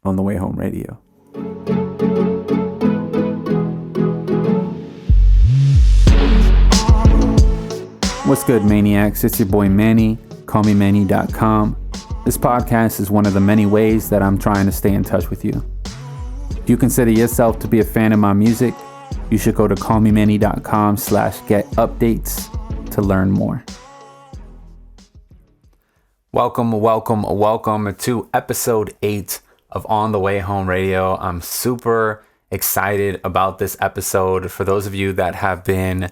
on the way home radio. What's good, Maniacs? It's your boy Manny, callmemanny.com. This podcast is one of the many ways that I'm trying to stay in touch with you. If you consider yourself to be a fan of my music, you should go to callmemanny.com/get-updates to learn more. Welcome to episode 8 of On the Way Home Radio. I'm super excited about this episode. For those of you that have been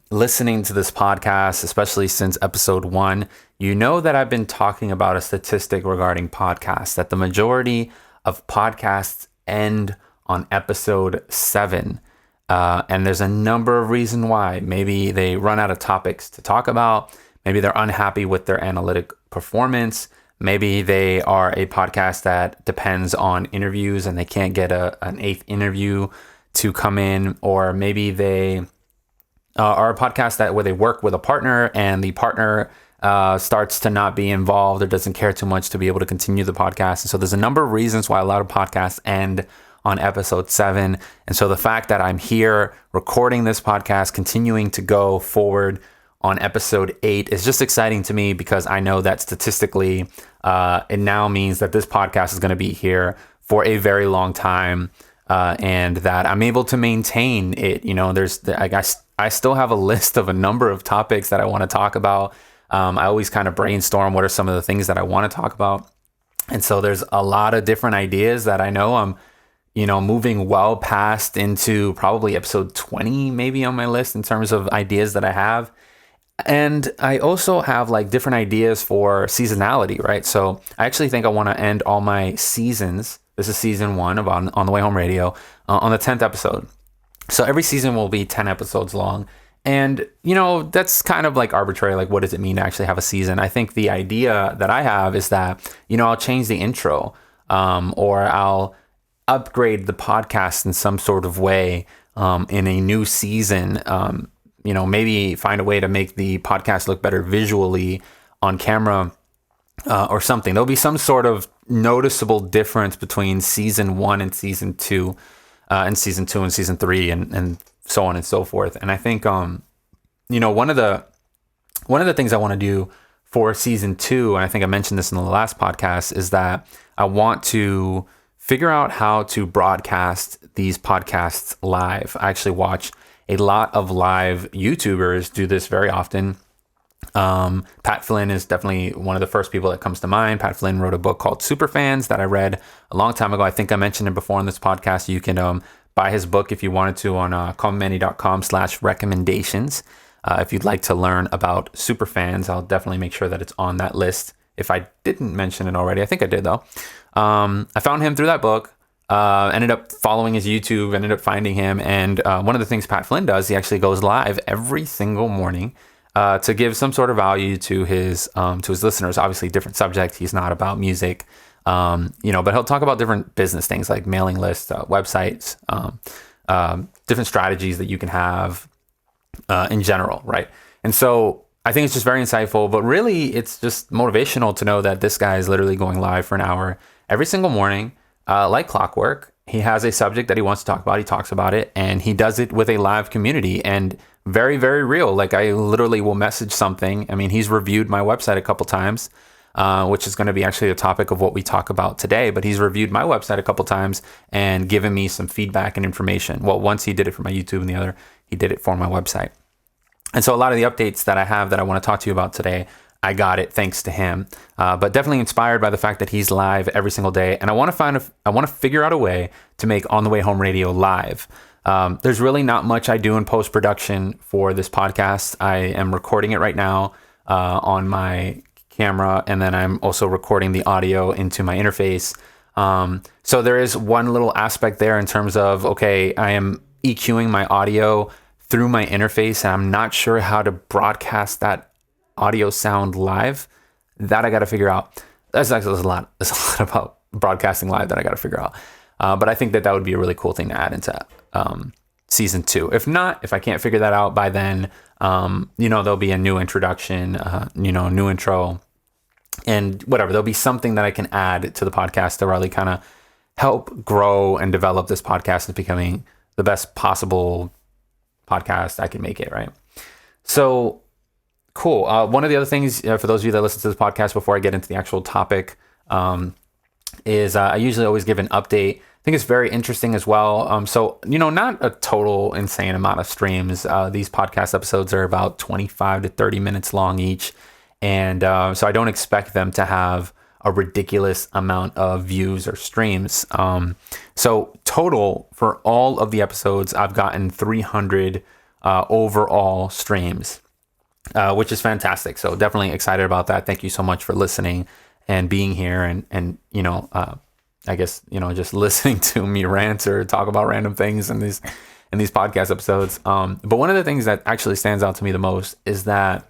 listening to this podcast, especially since episode 1, you know that I've been talking about a statistic regarding podcasts, that the majority of podcasts end on episode 7. And there's a number of reasons why. Maybe they run out of topics to talk about. Maybe they're unhappy with their analytic performance. Maybe they are a podcast that depends on interviews and they can't get an 8th interview to come in. Or maybe they are a podcast where they work with a partner and the partner starts to not be involved or doesn't care too much to be able to continue the podcast. And so there's a number of reasons why a lot of podcasts end on episode 7. And so the fact that I'm here recording this podcast, continuing to go forward on episode 8 is just exciting to me, because I know that statistically it now means that this podcast is going to be here for a very long time, and that I'm able to maintain it. You know, I still have a list of a number of topics that I want to talk about. I always kind of brainstorm what are some of the things that I want to talk about. And so there's a lot of different ideas that I know I'm moving well past into probably episode 20 maybe on my list in terms of ideas that I have. And I also have like different ideas for seasonality, right? So I actually think I want to end all my seasons. This is season 1 of On the Way Home Radio on the 10th episode. So every season will be 10 episodes long. And, that's kind of like arbitrary. Like, what does it mean to actually have a season? I think the idea that I have is that, I'll change the intro, or I'll upgrade the podcast in some sort of way in a new season. Maybe find a way to make the podcast look better visually on camera or something. There'll be some sort of noticeable difference between season 1 and season 2, and season 2 and season 3, and so on and so forth. And I think, one of the things I want to do for season 2, and I think I mentioned this in the last podcast, is that I want to figure out how to broadcast these podcasts live. I actually watch a lot of live YouTubers do this very often. Pat Flynn is definitely one of the first people that comes to mind. Pat Flynn wrote a book called Superfans that I read a long time ago. I think I mentioned it before on this podcast. You can buy his book if you wanted to on callmemanny.com/recommendations. If you'd like to learn about Superfans, I'll definitely make sure that it's on that list. If I didn't mention it already, I think I did though. I found him through that book. Ended up following his YouTube, ended up finding him. And one of the things Pat Flynn does, he actually goes live every single morning to give some sort of value to his listeners. Obviously, different subject. He's not about music, but he'll talk about different business things like mailing lists, websites, different strategies that you can have in general, right? And so I think it's just very insightful, but really it's just motivational to know that this guy is literally going live for an hour every single morning. Like clockwork, he has a subject that he wants to talk about. He talks about it, and he does it with a live community, and very, very real. Like, I literally will message something. I mean, he's reviewed my website a couple times, which is going to be actually the topic of what we talk about today. But he's reviewed my website a couple times and given me some feedback and information. Well, once he did it for my YouTube, and the other, he did it for my website. And so a lot of the updates that I have that I want to talk to you about today, I got it thanks to him, but definitely inspired by the fact that he's live every single day. And I want to figure out a way to make On the Way Home Radio live. There's really not much I do in post-production for this podcast. I am recording it right now on my camera, and then I'm also recording the audio into my interface. So there is one little aspect there in terms of, okay, I am EQing my audio through my interface, and I'm not sure how to broadcast that audio sound live. That I got to figure out. There's a lot about broadcasting live that I got to figure out. But I think that would be a really cool thing to add into season 2. If not, if I can't figure that out by then, there'll be a new introduction, new intro, and whatever, there'll be something that I can add to the podcast to really kind of help grow and develop this podcast into becoming the best possible podcast I can make it, right? So cool. One of the other things, for those of you that listen to this podcast before I get into the actual topic, is I usually always give an update. I think it's very interesting as well. So, not a total insane amount of streams. These podcast episodes are about 25 to 30 minutes long each. And so I don't expect them to have a ridiculous amount of views or streams. So total for all of the episodes, I've gotten 300 overall streams, which is fantastic. So definitely excited about that. Thank you so much for listening and being here and I guess, just listening to me rant or talk about random things in these podcast episodes. But one of the things that actually stands out to me the most is that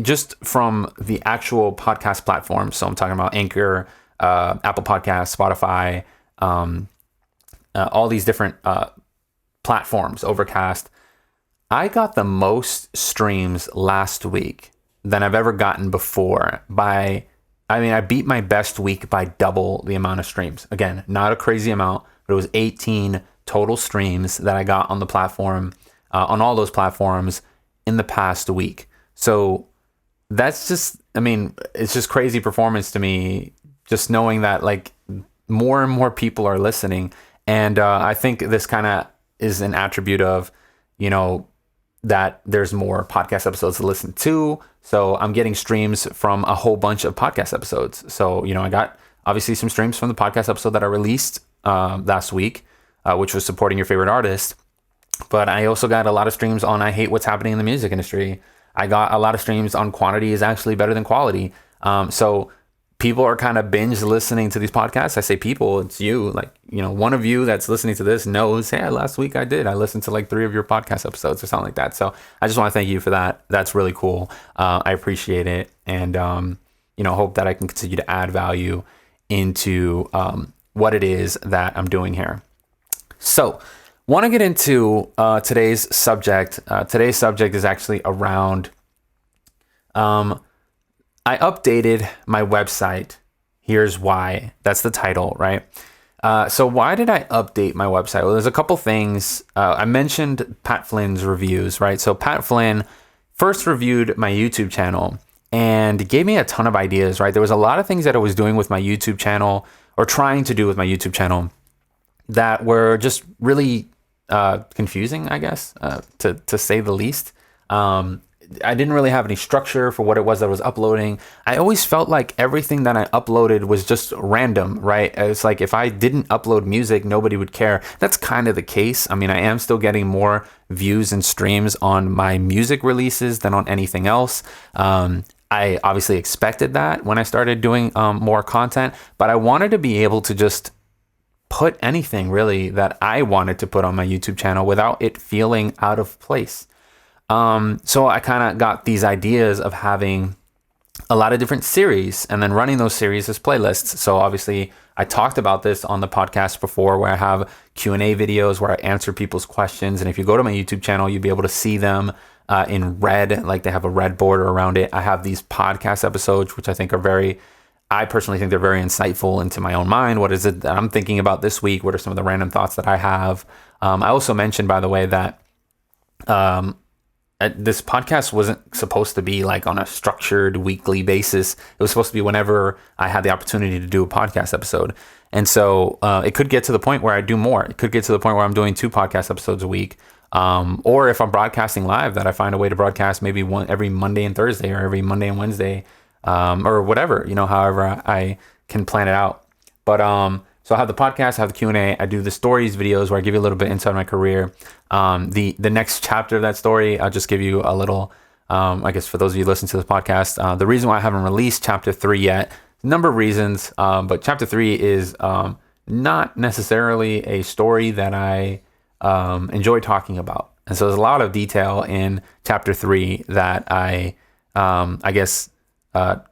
just from the actual podcast platform. So I'm talking about Anchor, Apple Podcasts, Spotify, all these different platforms, Overcast. I got the most streams last week than I've ever gotten before I beat my best week by double the amount of streams. Again, not a crazy amount, but it was 18 total streams that I got on the platform, on all those platforms in the past week. So that's just, it's just crazy performance to me, just knowing that like more and more people are listening. And I think this kind of is an attribute of, that there's more podcast episodes to listen to. So I'm getting streams from a whole bunch of podcast episodes. So, I got obviously some streams from the podcast episode that I released last week, which was supporting your favorite artist. But I also got a lot of streams on I Hate What's Happening in the Music Industry. I got a lot of streams on Quantity is Actually Better Than Quality. So people are kind of binge listening to these podcasts. I say people, it's you. Like, one of you that's listening to this knows, hey, last week I listened to like 3 of your podcast episodes or something like that. So I just want to thank you for that. That's really cool. I appreciate it. And, hope that I can continue to add value into what it is that I'm doing here. So want to get into today's subject. Today's subject is actually around, I updated my website. Here's why. That's the title, right? So why did I update my website? Well, there's a couple things. I mentioned Pat Flynn's reviews, right? So Pat Flynn first reviewed my YouTube channel and gave me a ton of ideas, right? There was a lot of things that I was doing with my YouTube channel or trying to do with my YouTube channel that were just really confusing, I guess, to say the least. I didn't really have any structure for what it was that I was uploading. I always felt like everything that I uploaded was just random, right? It's like if I didn't upload music, nobody would care. That's kind of the case. I am still getting more views and streams on my music releases than on anything else. I obviously expected that when I started doing more content, but I wanted to be able to just put anything really that I wanted to put on my YouTube channel without it feeling out of place. So I kind of got these ideas of having a lot of different series and then running those series as playlists. So obviously I talked about this on the podcast before where I have Q&A videos where I answer people's questions. And if you go to my YouTube channel, you'll be able to see them in red, like they have a red border around it. I have these podcast episodes, which I personally think they're very insightful into my own mind. What is it that I'm thinking about this week? What are some of the random thoughts that I have? I also mentioned, by the way, that this podcast wasn't supposed to be like on a structured weekly basis. It was supposed to be whenever I had the opportunity to do a podcast episode. And so it could get to the point where I do more. It could get to the point where I'm doing 2 podcast episodes a week. Or if I'm broadcasting live, that I find a way to broadcast maybe one every Monday and Thursday or every Monday and Wednesday, or whatever, however I can plan it out. But so I have the podcast, I have the Q&A, I do the stories videos where I give you a little bit insight on my career. The next chapter of that story, I'll just give you a little, I guess for those of you listening to this podcast, the reason why I haven't released chapter 3 yet, a number of reasons, but chapter 3 is not necessarily a story that I enjoy talking about. And so there's a lot of detail in chapter 3 that I guess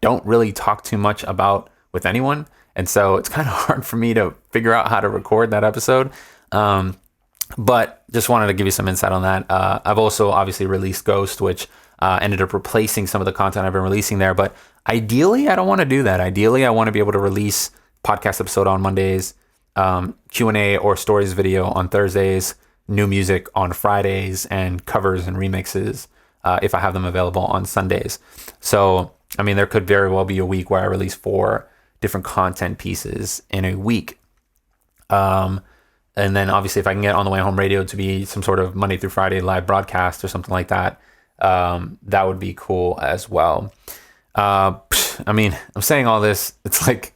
don't really talk too much about with anyone. And so it's kind of hard for me to figure out how to record that episode. But just wanted to give you some insight on that. I've also obviously released Ghost, which ended up replacing some of the content I've been releasing there. But Ideally, I don't want to do that. Ideally, I want to be able to release podcast episode on Mondays, Q&A or stories video on Thursdays, new music on Fridays, and covers and remixes if I have them available on Sundays. So, I mean, there could very well be a week where I release 4 different content pieces in a week. And then obviously if I can get On the Way Home Radio to be some sort of Monday through Friday live broadcast or something like that, that would be cool as well. I mean, I'm saying all this, it's like,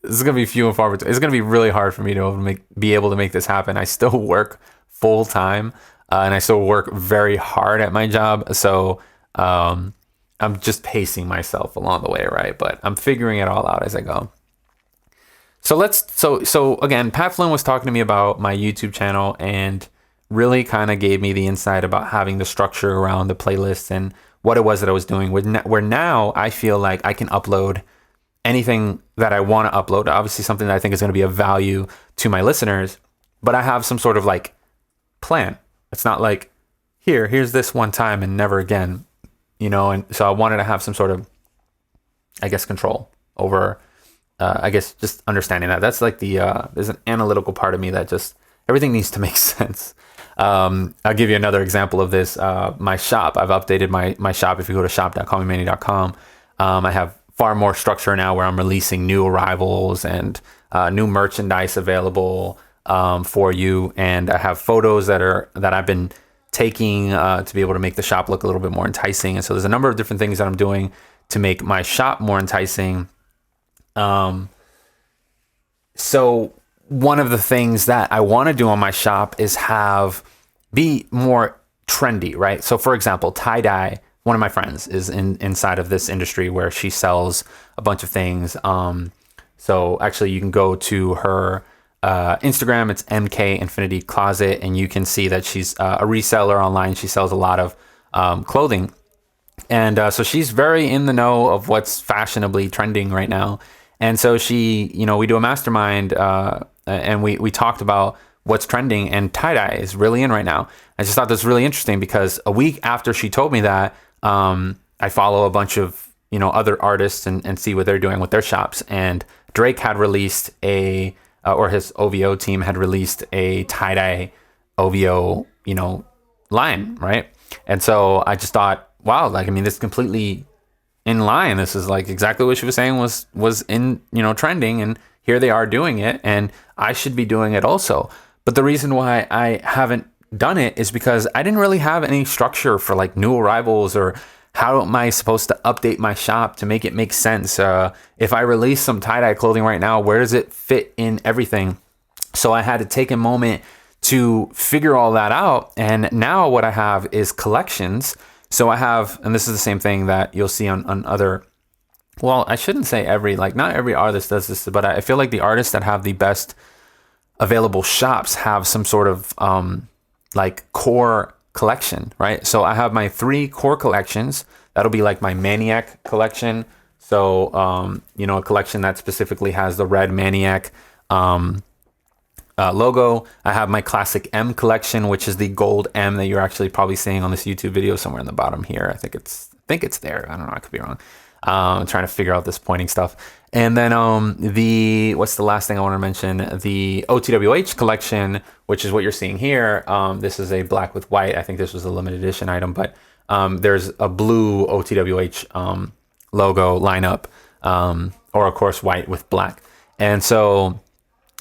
this is going to be few and far between. It's going to be really hard for me to be able to make this happen. I still work full time, and I still work very hard at my job. So, I'm just pacing myself along the way, right? But I'm figuring it all out as I go. So again, Pat Flynn was talking to me about my YouTube channel and really kind of gave me the insight about having the structure around the playlists and what it was that I was doing. Where now I feel like I can upload anything that I want to upload. Obviously something that I think is going to be of value to my listeners, but I have some sort of like plan. It's not like, here's this one time and never again, and so I wanted to have some sort of, I guess, control over, I guess, just understanding that. That's like there's an analytical part of me that just, everything needs to make sense. I'll give you another example of this. My shop, I've updated my shop. If you go to shop.callmemanny.com, I have far more structure now where I'm releasing new arrivals and new merchandise available for you. And I have photos that I've been taking to be able to make the shop look a little bit more enticing. And so there's a number of different things that I'm doing to make my shop more enticing. So one of the things that I want to do on my shop is be more trendy, right? So for example, tie-dye, one of my friends is inside of this industry where she sells a bunch of things. So actually you can go to her Instagram, it's MK Infinity Closet, and you can see that she's a reseller online. She sells a lot of clothing. And so she's very in the know of what's fashionably trending right now. And so she, we do a mastermind and we talked about what's trending, and tie-dye is really in right now. I just thought that's really interesting because a week after she told me that, I follow a bunch of, other artists and see what they're doing with their shops. And Drake had released or his OVO team had released a tie-dye OVO, line, right? And so I just thought, wow, this is completely in line. This is like exactly what she was saying was in, trending, and here they are doing it, and I should be doing it also. But the reason why I haven't done it is because I didn't really have any structure for like new arrivals, or how am I supposed to update my shop to make it make sense? If I release some tie-dye clothing right now, where does it fit in everything? So I had to take a moment to figure all that out. And now what I have is collections. So I have, and this is the same thing that you'll see on other, well, I shouldn't say not every artist does this, but I feel like the artists that have the best available shops have some sort of core collection, right? So I have my 3 core collections. That'll be like my Maniac collection. So, a collection that specifically has the red Maniac logo. I have my classic M collection, which is the gold M that you're actually probably seeing on this YouTube video somewhere in the bottom here. I think it's there. I don't know. I could be wrong. I'm trying to figure out this pointing stuff. And then what's the last thing I want to mention? The OTWH collection, which is what you're seeing here. This is a black with white. I think this was a limited edition item, but there's a blue OTWH logo lineup, or of course white with black. And so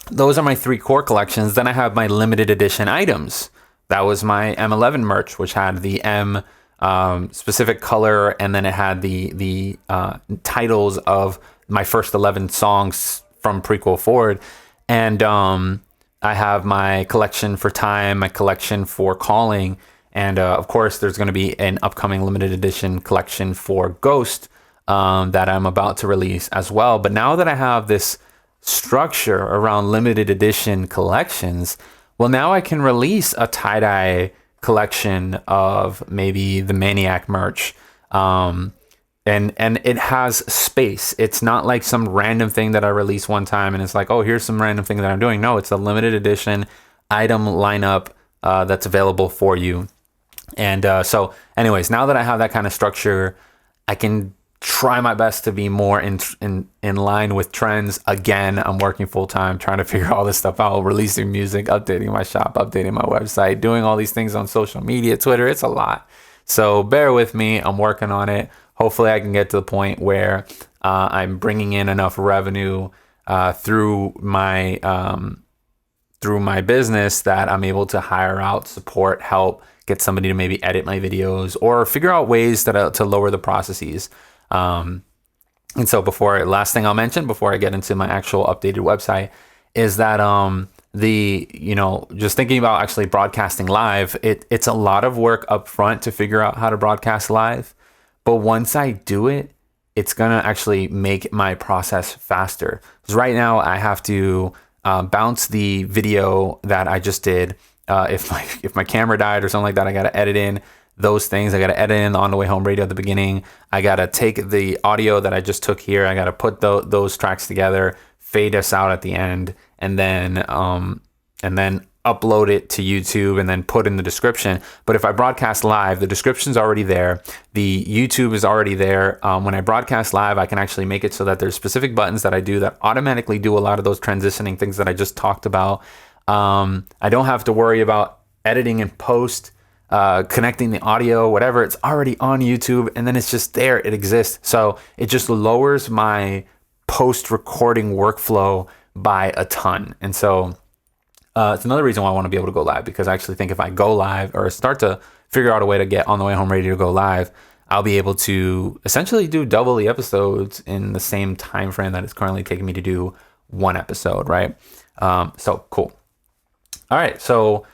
those are my 3 core collections. Then I have my limited edition items. That was my M11 merch, which had the M specific color, and then it had the titles of my first 11 songs from prequel forward. And I have my collection for Time, my collection for Calling, and of course there's going to be an upcoming limited edition collection for Ghost that I'm about to release as well. But now that I have this structure around limited edition collections, well, now I can release a tie-dye collection of maybe the Maniac merch, and it has space. It's not like some random thing that I release one time and it's like, oh, here's some random thing that I'm doing. No, it's a limited edition item lineup that's available for you. And so anyways, now that I have that kind of structure, I can try my best to be more in line with trends. Again, I'm working full time, trying to figure all this stuff out, releasing music, updating my shop, updating my website, doing all these things on social media, Twitter. It's a lot. So bear with me. I'm working on it. Hopefully I can get to the point where I'm bringing in enough revenue through my business that I'm able to hire out support, help, get somebody to maybe edit my videos or figure out ways to lower the processes. And so last thing I'll mention before I get into my actual updated website is that just thinking about actually broadcasting live, it's a lot of work up front to figure out how to broadcast live. But once I do it, it's going to actually make my process faster. Because right now I have to bounce the video that I just did. If my camera died or something like that, I got to edit in those things. I got to edit in On the Way Home Radio at the beginning. I got to take the audio that I just took here. I got to put those tracks together, fade us out at the end, and then upload it to YouTube and then put in the description. But if I broadcast live, the description's already there. The YouTube is already there. When I broadcast live, I can actually make it so that there's specific buttons that I do that automatically do a lot of those transitioning things that I just talked about. I don't have to worry about editing and post, connecting the audio, whatever. It's already on YouTube and then it's just there. It exists. So it just lowers my post-recording workflow by a ton. And so it's another reason why I want to be able to go live, because I actually think if I go live or start to figure out a way to get On the Way Home Radio to go live, I'll be able to essentially do double the episodes in the same time frame that it's currently taking me to do one episode, right? So cool. All right, so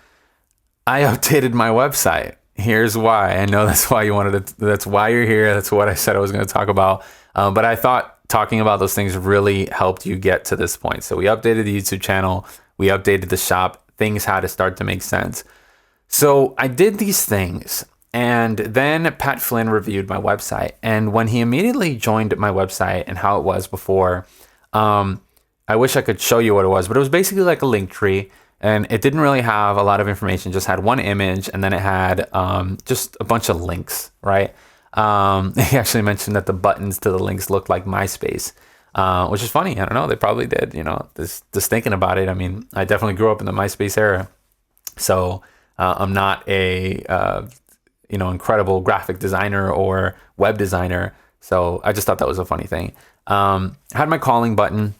I updated my website. Here's why. I know that's why that's why you're here. That's what I said I was going to talk about. But I thought talking about those things really helped you get to this point. So we updated the YouTube channel. We updated the shop. Things had to start to make sense. So I did these things. And then Pat Flynn reviewed my website. And when he immediately joined my website and how it was before, I wish I could show you what it was. But it was basically like a link tree. And it didn't really have a lot of information, just had one image, and then it had just a bunch of links, right? He actually mentioned that the buttons to the links looked like MySpace, which is funny. I don't know. They probably did, just thinking about it. I mean, I definitely grew up in the MySpace era. So I'm not a, incredible graphic designer or web designer. So I just thought that was a funny thing. I had my calling button.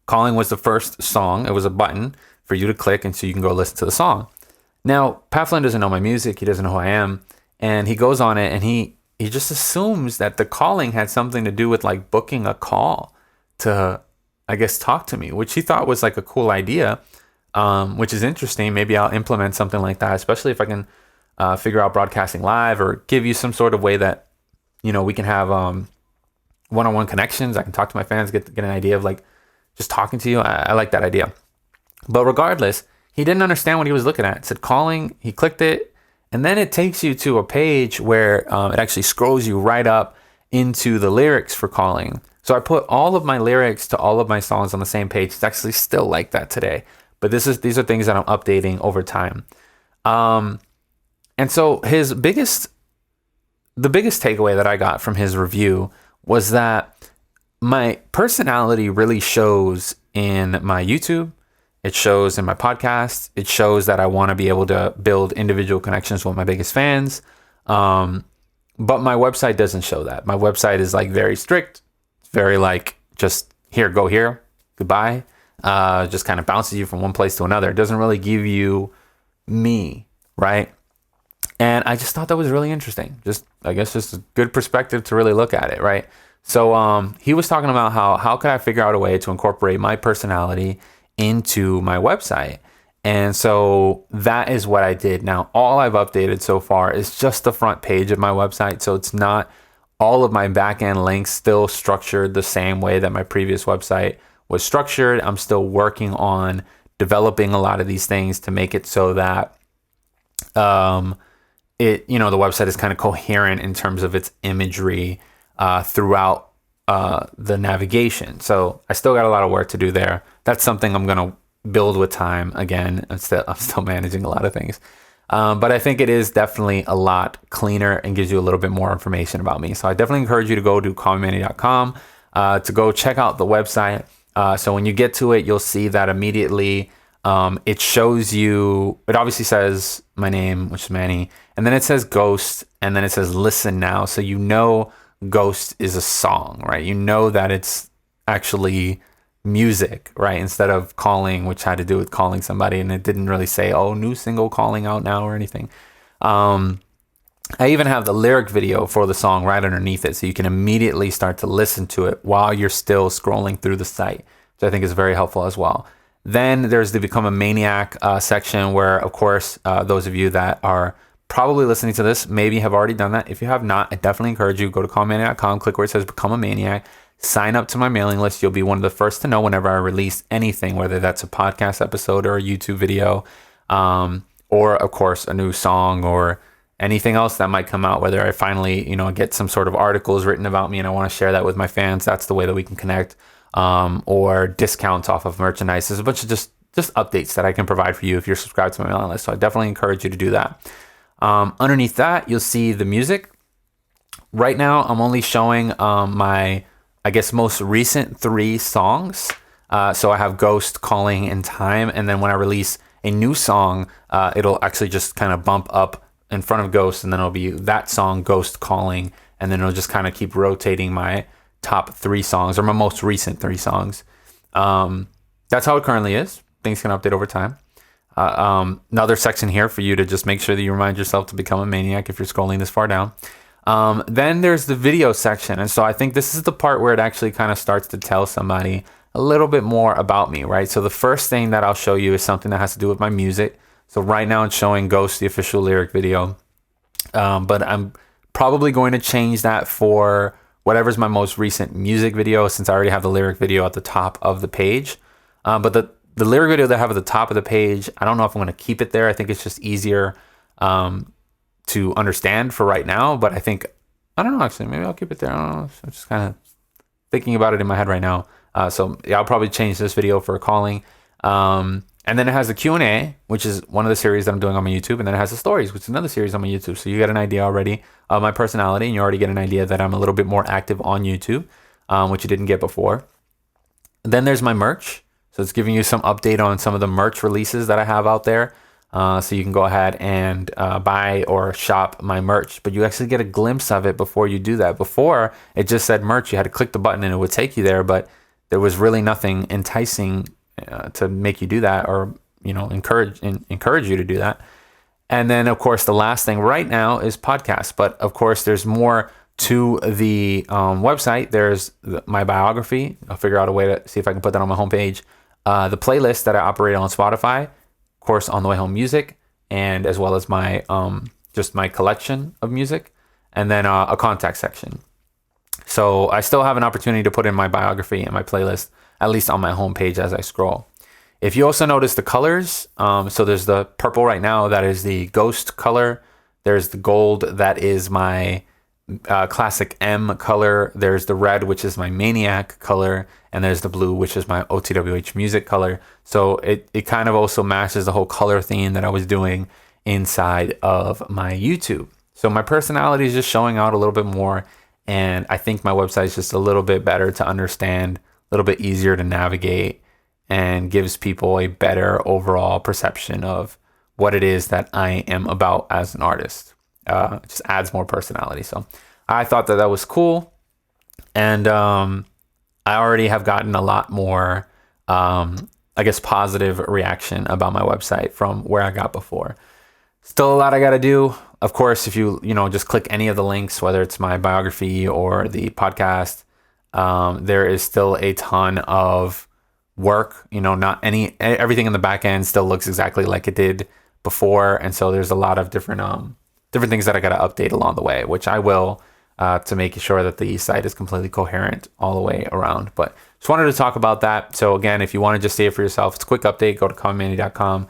Calling was the first song. It was a button for you to click, and so you can go listen to the song. Now, Pat Flynn doesn't know my music. He doesn't know who I am. And he goes on it, and he just assumes that the calling had something to do with like booking a call to, I guess, talk to me, which he thought was like a cool idea, which is interesting. Maybe I'll implement something like that, especially if I can figure out broadcasting live or give you some sort of way that, we can have one-on-one connections. I can talk to my fans, get an idea of like just talking to you. I like that idea. But regardless, he didn't understand what he was looking at. It said calling, he clicked it, and then it takes you to a page where it actually scrolls you right up into the lyrics for calling. So I put all of my lyrics to all of my songs on the same page. It's actually still like that today. But these are things that I'm updating over time. And so the biggest takeaway that I got from his review was that my personality really shows in my YouTube. It shows in my podcast. It shows that I want to be able to build individual connections with my biggest fans. But my website doesn't show that. My website is like very strict. It's very like just here, go here, goodbye. Just kind of bounces you from one place to another. It doesn't really give you me, right? And I just thought that was really interesting. Just a good perspective to really look at it, right? So he was talking about how could I figure out a way to incorporate my personality into my website. And so that is what I did. Now, all I've updated so far is just the front page of my website. So it's not all of my back-end links still structured the same way that my previous website was structured. I'm still working on developing a lot of these things to make it so that the website is kind of coherent in terms of its imagery throughout the navigation. So I still got a lot of work to do there. That's something I'm going to build with time. Again, I'm still managing a lot of things. But I think it is definitely a lot cleaner and gives you a little bit more information about me. So I definitely encourage you to go to callmemanny.com to go check out the website. So when you get to it, you'll see that immediately it shows you, it obviously says my name, which is Manny, and then it says Ghost, and then it says Listen Now. So you know Ghost is a song, right? You know that it's actually music, right? Instead of calling, which had to do with calling somebody, and it didn't really say, oh, new single calling out now or anything. I even have the lyric video for the song right underneath it, so you can immediately start to listen to it while you're still scrolling through the site, which I think is very helpful as well. Then there's the Become a Maniac section where, of course, those of you that are probably listening to this maybe have already done that. If you have not, I definitely encourage you, go to callmemanny.com, click where it says Become a Maniac, sign up to my mailing list. You'll be one of the first to know whenever I release anything, whether that's a podcast episode or a YouTube video, or, of course, a new song or anything else that might come out, whether I finally, get some sort of articles written about me and I want to share that with my fans. That's the way that we can connect. Or discounts off of merchandise. There's a bunch of just updates that I can provide for you if you're subscribed to my mailing list. So I definitely encourage you to do that. Underneath that, you'll see the music. Right now, I'm only showing my, I guess, most recent 3 songs. So I have Ghost, Calling, and Time. And then when I release a new song, it'll actually just kind of bump up in front of Ghost, and then it'll be that song, Ghost, Calling, and then it'll just kind of keep rotating my top 3 songs, or my most recent 3 songs. That's how it currently is. Things can update over time. Another section here for you to just make sure that you remind yourself to become a maniac if you're scrolling this far down. Then there's the video section. And so I think this is the part where it actually kind of starts to tell somebody a little bit more about me, right? So the first thing that I'll show you is something that has to do with my music. So right now it's showing Ghost, the official lyric video. But I'm probably going to change that for whatever's my most recent music video, since I already have the lyric video at the top of the page. But the lyric video that I have at the top of the page, I don't know if I'm going to keep it there. I think it's just easier to understand for right now. But I don't know, actually. Maybe I'll keep it there. I don't know. I'm just kind of thinking about it in my head right now. So yeah, I'll probably change this video for Calling. And then it has the Q&A, which is one of the series that I'm doing on my YouTube. And then it has the stories, which is another series on my YouTube. So you get an idea already of my personality, and you already get an idea that I'm a little bit more active on YouTube, which you didn't get before. Then there's my merch. So it's giving you some update on some of the merch releases that I have out there. So you can go ahead and buy or shop my merch. But you actually get a glimpse of it before you do that. Before, it just said merch. You had to click the button and it would take you there. But there was really nothing enticing to make you do that, or encourage you to do that. And then, of course, the last thing right now is podcasts. But of course, there's more to the website. There's my biography. I'll figure out a way to see if I can put that on my homepage. The playlist that I operate on Spotify, of course, On the Way Home Music, and as well as my just my collection of music, and then a contact section. So I still have an opportunity to put in my biography and my playlist, at least on my homepage as I scroll. If you also notice the colors, so there's the purple right now, that is the Ghost color. There's the gold, that is my classic M color. There's the red, which is my Maniac color. And there's the blue, which is my OTWH music color. So it kind of also matches the whole color theme that I was doing inside of my YouTube. So my personality is just showing out a little bit more. And I think my website is just a little bit better to understand, a little bit easier to navigate, and gives people a better overall perception of what it is that I am about as an artist. It just adds more personality. So I thought that was cool. And I already have gotten a lot more, positive reaction about my website from where I got before. Still a lot I got to do. Of course, if you just click any of the links, whether it's my biography or the podcast, there is still a ton of work. Everything in the back end still looks exactly like it did before. And so there's a lot of different things that I got to update along the way, which I will, to make sure that the site is completely coherent all the way around. But just wanted to talk about that. So again, if you want to just see it for yourself, it's a quick update. Go to callmemanny.com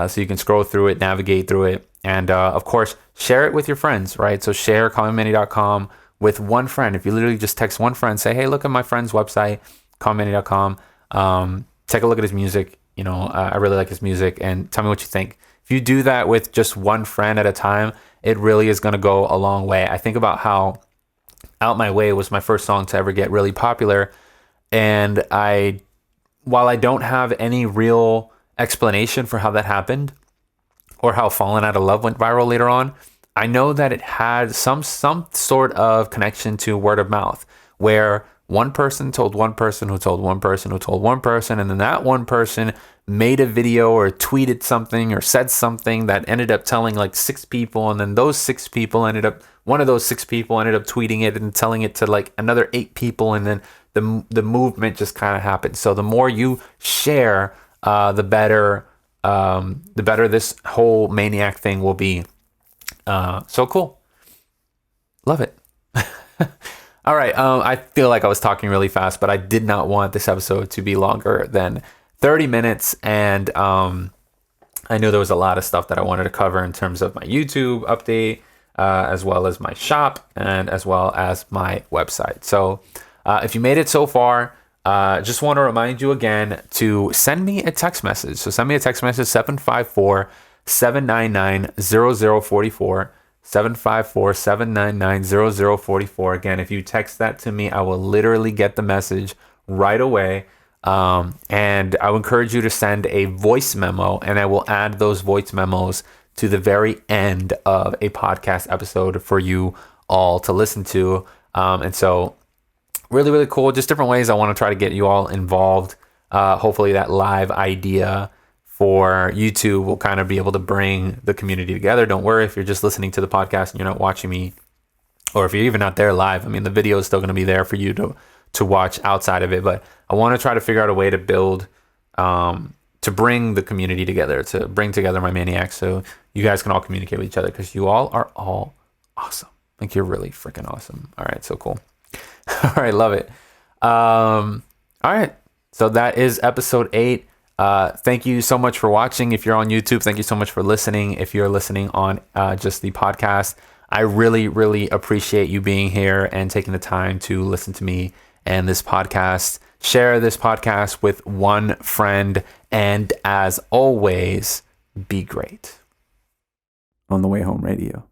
so you can scroll through it, navigate through it, and of course, share it with your friends, right? So share callmemanny.com with one friend. If you literally just text one friend, say, hey, look at my friend's website, callmemanny.com. Take a look at his music. I really like his music, and tell me what you think. If you do that with just one friend at a time, it really is going to go a long way. I think about how Out My Way was my first song to ever get really popular. And while I don't have any real explanation for how that happened or how Fallen Out of Love went viral later on, I know that it had some sort of connection to word of mouth, where one person told one person who told one person who told one person, and then that one person made a video or tweeted something or said something that ended up telling like 6 people, and then one of those 6 people ended up tweeting it and telling it to like another 8 people, and then the movement just kind of happened. So the more you share, the better this whole Maniac thing will be. So cool. Love it. All right. I feel like I was talking really fast, but I did not want this episode to be longer than 30 minutes. And I knew there was a lot of stuff that I wanted to cover in terms of my YouTube update, as well as my shop, and as well as my website. So if you made it so far, just want to remind you again to send me a text message. So send me a text message, 754-799-0044. 754-799-0044. Again, if you text that to me, I will literally get the message right away. And I would encourage you to send a voice memo, and I will add those voice memos to the very end of a podcast episode for you all to listen to. And so really, really cool. Just different ways I want to try to get you all involved. Hopefully that live idea for YouTube will kind of be able to bring the community together. Don't worry if you're just listening to the podcast and you're not watching me, or if you're even not there live. I mean, the video is still going to be there for you to watch outside of it. But I want to try to figure out a way to build, to bring the community together, to bring together my maniacs, so you guys can all communicate with each other, because you all are all awesome. Like, you're really freaking awesome. All right, so cool. All right, love it. All right, so that is episode 8. Thank you so much for watching. If you're on YouTube, thank you so much for listening. If you're listening on just the podcast, I really, really appreciate you being here and taking the time to listen to me and this podcast. Share this podcast with one friend, and as always, be great. On the Way Home Radio.